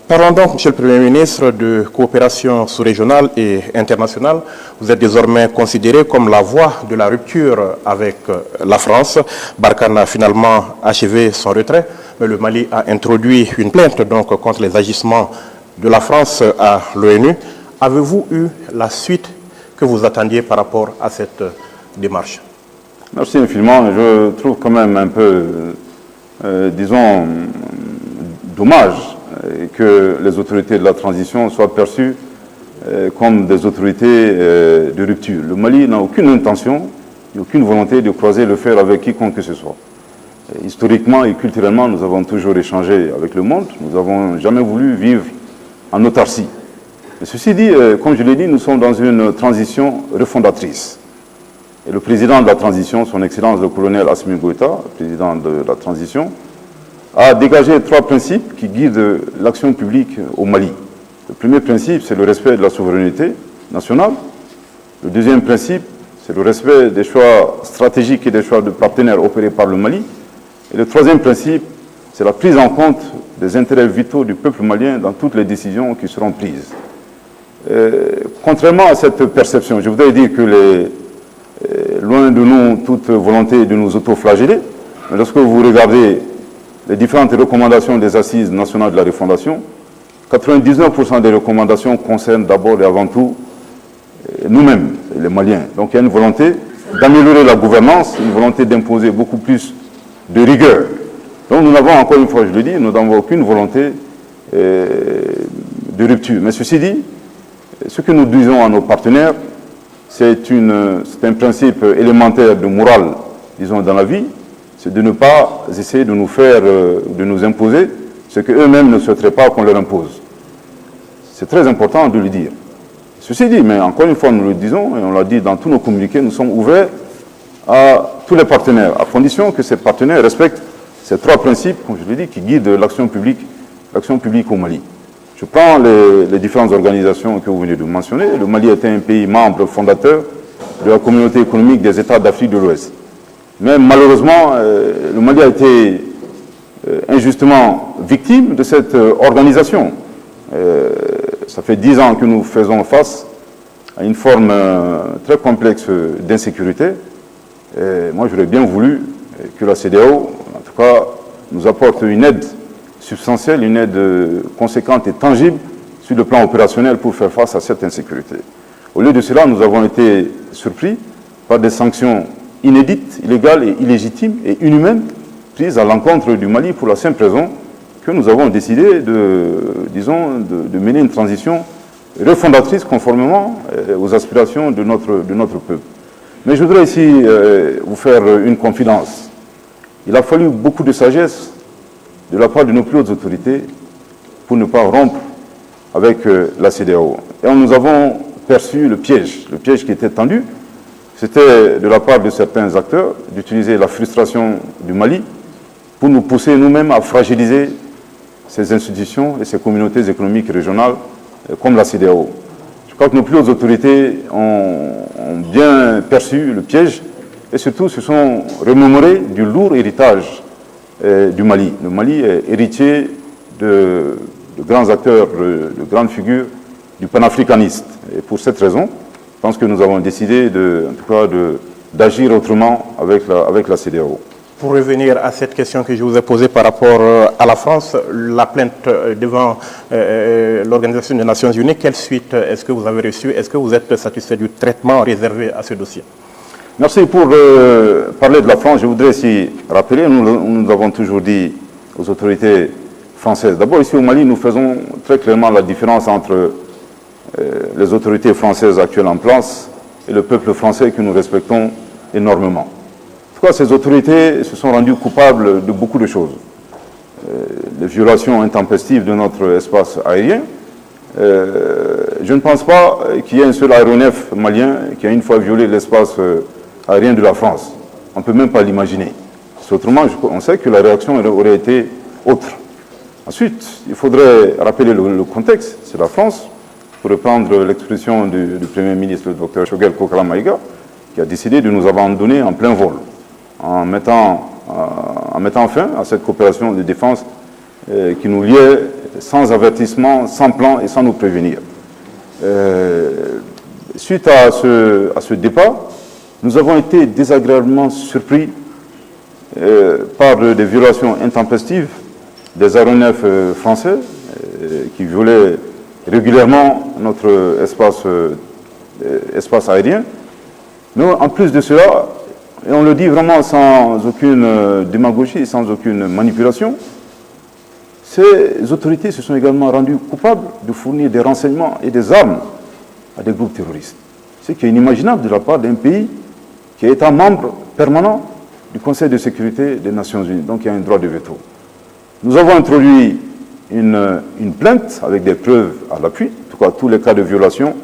Parlons donc, Monsieur le Premier ministre, de coopération sous-régionale et internationale. Vous êtes désormais considéré comme la voie de la rupture avec la France. Barkhane a finalement achevé son retrait, mais le Mali a introduit une plainte donc, contre les agissements de la France à l'ONU. Avez-vous eu la suite que vous attendiez par rapport à cette démarche? Merci infiniment. Je trouve quand même un peu, disons, dommage que les autorités de la transition soient perçues comme des autorités de rupture. Le Mali n'a aucune intention et aucune volonté de croiser le fer avec quiconque que ce soit. Historiquement et culturellement, nous avons toujours échangé avec le monde. Nous n'avons jamais voulu vivre en autarcie. Mais ceci dit, comme je l'ai dit, nous sommes dans une transition refondatrice. Et le président de la transition, son Excellence le colonel Assimi Goïta, président de la transition, a dégagé 3 principes qui guident l'action publique au Mali. Le premier principe, c'est le respect de la souveraineté nationale. Le deuxième principe, c'est le respect des choix stratégiques et des choix de partenaires opérés par le Mali. Et le troisième principe, c'est la prise en compte des intérêts vitaux du peuple malien dans toutes les décisions qui seront prises. Contrairement à cette perception, je voudrais dire que loin de nous toute volonté de nous autoflageller, mais lorsque vous regardez les différentes recommandations des assises nationales de la refondation, 99% des recommandations concernent d'abord et avant tout nous-mêmes, les Maliens. Donc il y a une volonté d'améliorer la gouvernance, une volonté d'imposer beaucoup plus de rigueur. Donc nous n'avons, encore une fois, je le dis, nous n'avons aucune volonté de rupture. Mais ceci dit, ce que nous disons à nos partenaires, c'est un principe élémentaire de morale, disons, dans la vie, c'est de ne pas essayer de nous imposer ce qu'eux-mêmes ne souhaiteraient pas qu'on leur impose. C'est très important de le dire. Ceci dit, mais encore une fois, nous le disons, et on l'a dit dans tous nos communiqués, nous sommes ouverts à tous les partenaires, à condition que ces partenaires respectent ces 3 principes, comme je l'ai dit, qui guident l'action publique au Mali. Je prends les différentes organisations que vous venez de mentionner. Le Mali était un pays membre fondateur de la communauté économique des États d'Afrique de l'Ouest. Mais malheureusement, le Mali a été injustement victime de cette organisation. Ça fait 10 ans que nous faisons face à une forme très complexe d'insécurité. Moi, j'aurais bien voulu que la CEDEAO, en tout cas, nous apporte une aide substantielle, une aide conséquente et tangible sur le plan opérationnel pour faire face à cette insécurité. Au lieu de cela, nous avons été surpris par des sanctions inédites, illégales et illégitimes et inhumaines prises à l'encontre du Mali pour la simple raison que nous avons décidé de mener une transition refondatrice conformément aux aspirations de notre peuple. Mais je voudrais ici vous faire une confidence. Il a fallu beaucoup de sagesse de la part de nos plus hautes autorités pour ne pas rompre avec la CEDEAO. Et nous avons perçu le piège qui était tendu. C'était de la part de certains acteurs d'utiliser la frustration du Mali pour nous pousser nous-mêmes à fragiliser ces institutions et ces communautés économiques régionales comme la CEDEAO. Je crois que nos plus hautes autorités ont bien perçu le piège et surtout se sont remémorés du lourd héritage du Mali. Le Mali est héritier de grands acteurs, de grandes figures du panafricanisme. Et pour cette raison, je pense que nous avons décidé d'agir autrement avec la CEDEAO. Pour revenir à cette question que je vous ai posée par rapport à la France, la plainte devant l'Organisation des Nations Unies, quelle suite est-ce que vous avez reçue? Est-ce que vous êtes satisfait du traitement réservé à ce dossier? Merci. Pour parler de la France, je voudrais aussi rappeler, nous avons toujours dit aux autorités françaises. D'abord, ici au Mali, nous faisons très clairement la différence entre les autorités françaises actuelles en place et le peuple français que nous respectons énormément. En tout cas, ces autorités se sont rendues coupables de beaucoup de choses. Les violations intempestives de notre espace aérien. Je ne pense pas qu'il y ait un seul aéronef malien qui a une fois violé l'espace aérien de la France. On ne peut même pas l'imaginer. Autrement, on sait que la réaction aurait été autre. Ensuite, il faudrait rappeler le contexte. C'est la France, pour reprendre l'expression du Premier ministre, le Dr Choguel Kokala Maïga, qui a décidé de nous abandonner en plein vol, en mettant fin à cette coopération de défense qui nous liait sans avertissement, sans plan et sans nous prévenir. Suite à ce départ, nous avons été désagréablement surpris par des violations intempestives des aéronefs français qui violaient régulièrement notre espace aérien. Mais en plus de cela, et on le dit vraiment sans aucune démagogie, sans aucune manipulation, ces autorités se sont également rendues coupables de fournir des renseignements et des armes à des groupes terroristes. Ce qui est inimaginable de la part d'un pays qui est un membre permanent du Conseil de sécurité des Nations Unies, donc il y a un droit de veto. Nous avons introduit une plainte avec des preuves à l'appui. En tout cas, tous les cas de violation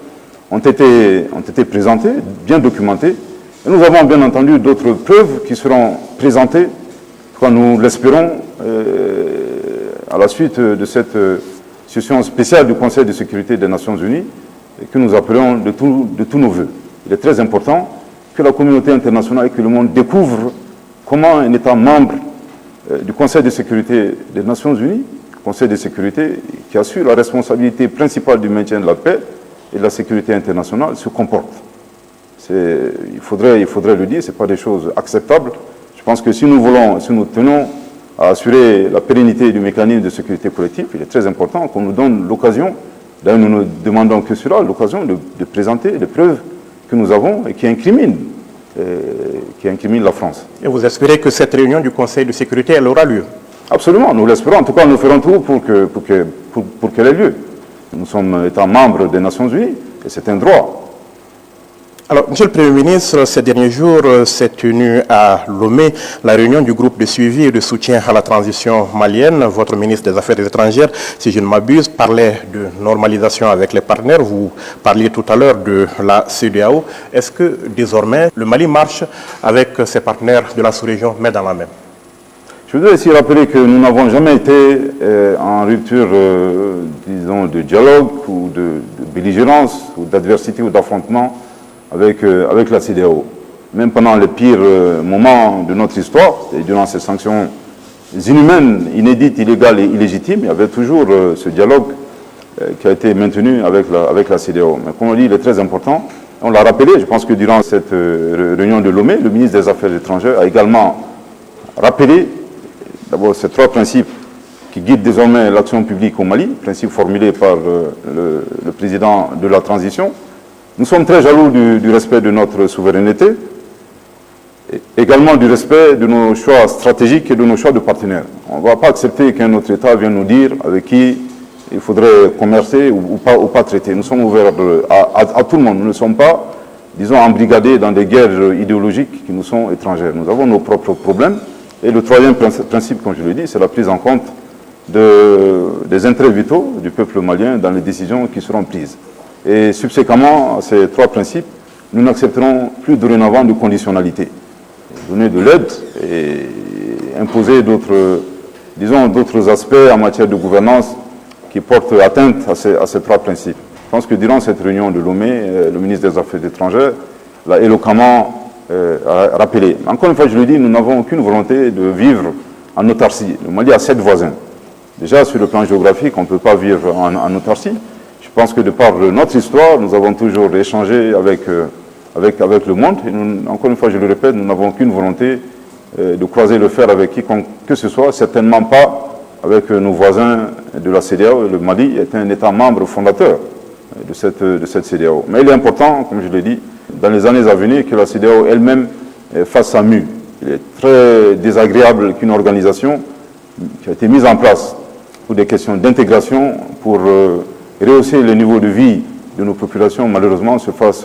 ont été présentés, bien documentés. Et nous avons bien entendu d'autres preuves qui seront présentées, en tout cas nous l'espérons, à la suite de cette session spéciale du Conseil de sécurité des Nations Unies, que nous appelons de tous nos voeux. Il est très important que la communauté internationale et que le monde découvre comment un État membre du Conseil de sécurité des Nations Unies, Conseil de sécurité qui assure la responsabilité principale du maintien de la paix et de la sécurité internationale, se comporte. Il faudrait le dire, ce n'est pas des choses acceptables. Je pense que si nous tenons à assurer la pérennité du mécanisme de sécurité collective, il est très important qu'on nous donne l'occasion, d'ailleurs nous ne demandons que cela, l'occasion de présenter les preuves que nous avons et qui incriminent la France. Et vous espérez que cette réunion du Conseil de sécurité, elle aura lieu? Absolument, nous l'espérons. En tout cas, nous ferons tout pour qu'elle ait lieu. Nous sommes étant membres des Nations Unies et c'est un droit. Alors, Monsieur le Premier ministre, ces derniers jours s'est tenue à Lomé la réunion du groupe de suivi et de soutien à la transition malienne. Votre ministre des Affaires étrangères, si je ne m'abuse, parlait de normalisation avec les partenaires. Vous parliez tout à l'heure de la CEDEAO. Est-ce que désormais le Mali marche avec ses partenaires de la sous-région main dans la main? Je voudrais aussi rappeler que nous n'avons jamais été en rupture, disons, de dialogue ou de belligérance ou d'adversité ou d'affrontement avec la CEDEAO. Même pendant les pires moments de notre histoire, et durant ces sanctions inhumaines, inédites, illégales et illégitimes, il y avait toujours ce dialogue qui a été maintenu avec la CEDEAO. Mais comme on dit, il est très important. On l'a rappelé, je pense que durant cette réunion de Lomé, le ministre des Affaires étrangères a également rappelé d'abord ces trois principes qui guident désormais l'action publique au Mali, principes formulés par le président de la transition. Nous sommes très jaloux du respect de notre souveraineté, et également du respect de nos choix stratégiques et de nos choix de partenaires. On ne va pas accepter qu'un autre État vienne nous dire avec qui il faudrait commercer ou pas traiter. Nous sommes ouverts à tout le monde. Nous ne sommes pas, disons, embrigadés dans des guerres idéologiques qui nous sont étrangères. Nous avons nos propres problèmes. Et le troisième principe, comme je l'ai dit, c'est la prise en compte des intérêts vitaux du peuple malien dans les décisions qui seront prises. Et subséquemment à ces trois principes, nous n'accepterons plus dorénavant de conditionnalité. Donner de l'aide et imposer d'autres aspects en matière de gouvernance qui portent atteinte à ces trois principes. Je pense que durant cette réunion de Lomé, le ministre des Affaires étrangères l'a éloquemment rappelé. Encore une fois, je le dis, nous n'avons aucune volonté de vivre en autarcie. Le Mali a 7 voisins. Déjà, sur le plan géographique, on ne peut pas vivre en autarcie. Je pense que de par notre histoire, nous avons toujours échangé avec le monde. Et encore une fois, je le répète, nous n'avons aucune volonté de croiser le fer avec quiconque que ce soit, certainement pas avec nos voisins de la CEDEAO. Le Mali est un État membre fondateur de cette CEDEAO. Mais il est important, comme je l'ai dit, dans les années à venir, que la CEDEAO elle-même fasse sa mue. Il est très désagréable qu'une organisation qui a été mise en place pour des questions d'intégration, pour rehausser le niveau de vie de nos populations, malheureusement, se fasse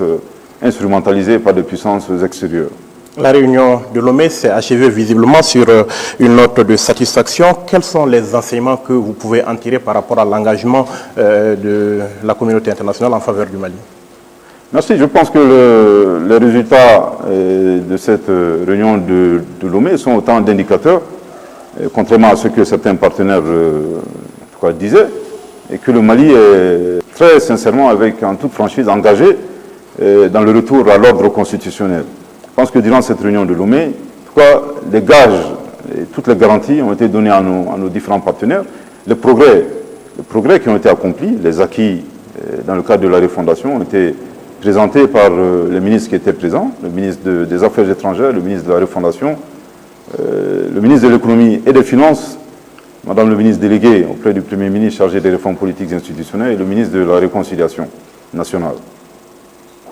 instrumentaliser par des puissances extérieures. La réunion de Lomé s'est achevée visiblement sur une note de satisfaction. Quels sont les enseignements que vous pouvez en tirer par rapport à l'engagement de la communauté internationale en faveur du Mali? Merci. Je pense que les résultats de cette réunion de Lomé sont autant d'indicateurs, contrairement à ce que certains partenaires disaient, et que le Mali est très sincèrement, en toute franchise, engagé dans le retour à l'ordre constitutionnel. Je pense que durant cette réunion de Lomé, les gages et toutes les garanties ont été données à nos différents partenaires. les progrès qui ont été accomplis, les acquis dans le cadre de la refondation ont été présentés par les ministres qui étaient présents, le ministre des Affaires étrangères, le ministre de la refondation, le ministre de l'économie et des finances, Madame le ministre délégué auprès du Premier ministre chargé des réformes politiques et institutionnelles et le ministre de la réconciliation nationale.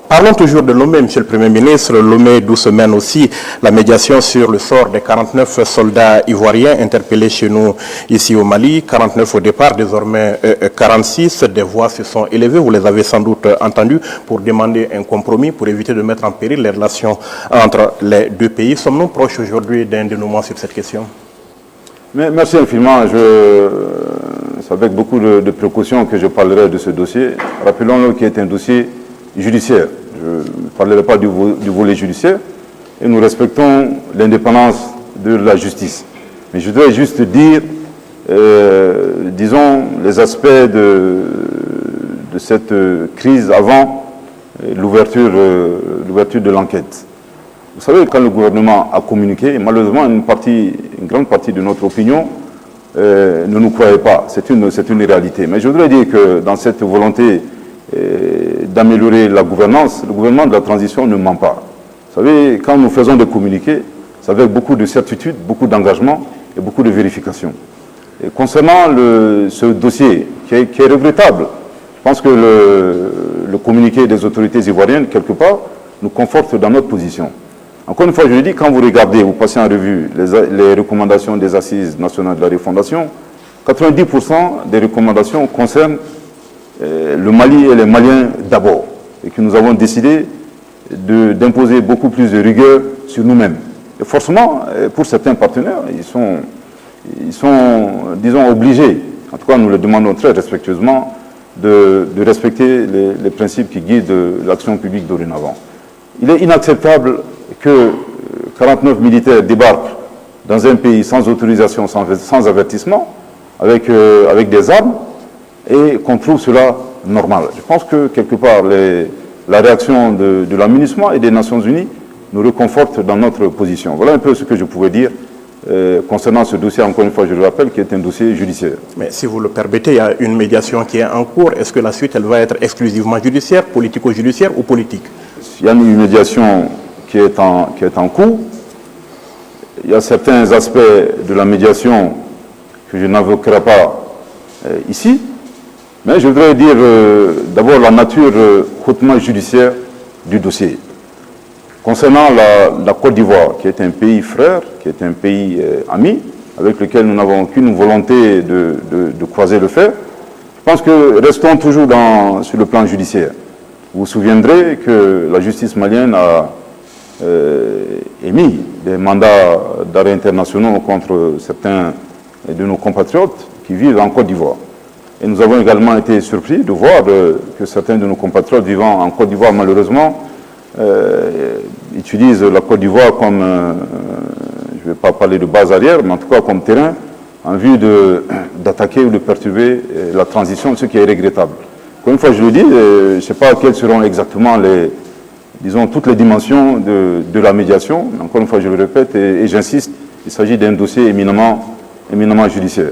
Parlons toujours de Lomé, Monsieur le Premier ministre. Lomé, d'où se mène aussi la médiation sur le sort des 49 soldats ivoiriens interpellés chez nous ici au Mali. 49 au départ, désormais 46. Des voix se sont élevées, vous les avez sans doute entendues, pour demander un compromis, pour éviter de mettre en péril les relations entre les deux pays. Sommes-nous proches aujourd'hui d'un dénouement sur cette question? Mais merci infiniment. C'est avec beaucoup de précautions que je parlerai de ce dossier. Rappelons-le qu'il est un dossier judiciaire. Je ne parlerai pas du volet judiciaire. Et nous respectons l'indépendance de la justice. Mais je voudrais juste dire, disons, les aspects de cette crise avant l'ouverture de l'enquête. Vous savez, quand le gouvernement a communiqué, malheureusement, une grande partie de notre opinion ne nous croyait pas. C'est une réalité. Mais je voudrais dire que dans cette volonté d'améliorer la gouvernance, le gouvernement de la transition ne ment pas. Vous savez, quand nous faisons des communiqués, c'est avec beaucoup de certitude, beaucoup d'engagement et beaucoup de vérification. Et concernant ce dossier, qui est regrettable, je pense que le communiqué des autorités ivoiriennes, quelque part, nous conforte dans notre position. Encore une fois, je le dis, quand vous regardez, vous passez en revue les recommandations des Assises nationales de la refondation, 90% des recommandations concernent le Mali et les Maliens d'abord, et que nous avons décidé d'imposer beaucoup plus de rigueur sur nous-mêmes. Et forcément, pour certains partenaires, ils sont, disons, obligés, en tout cas nous le demandons très respectueusement, de respecter les principes qui guident l'action publique dorénavant. Il est inacceptable que 49 militaires débarquent dans un pays sans autorisation, sans avertissement, avec des armes, et qu'on trouve cela normal. Je pense que, quelque part, la réaction de l'aMINUSMA et des Nations Unies nous réconforte dans notre position. Voilà un peu ce que je pouvais dire concernant ce dossier, encore une fois, je le rappelle, qui est un dossier judiciaire. Mais si vous le permettez, il y a une médiation qui est en cours. Est-ce que la suite, elle va être exclusivement judiciaire, politico-judiciaire ou politique? Il y a une médiation qui est en cours. Il y a certains aspects de la médiation que je n'évoquerai pas ici. Mais je voudrais dire d'abord la nature hautement judiciaire du dossier. Concernant la Côte d'Ivoire, qui est un pays frère, qui est un pays ami, avec lequel nous n'avons aucune volonté de croiser le fer, je pense que restons toujours sur le plan judiciaire. Vous vous souviendrez que la justice malienne a émis des mandats d'arrêt internationaux contre certains de nos compatriotes qui vivent en Côte d'Ivoire. Et nous avons également été surpris de voir que certains de nos compatriotes vivant en Côte d'Ivoire, malheureusement, utilisent la Côte d'Ivoire comme, je ne vais pas parler de base arrière, mais en tout cas comme terrain, en vue d'attaquer ou de perturber la transition, ce qui est regrettable. Encore une fois, je le dis, je ne sais pas quelles seront exactement disons, toutes les dimensions de la médiation. Encore une fois, je le répète et j'insiste, il s'agit d'un dossier éminemment judiciaire.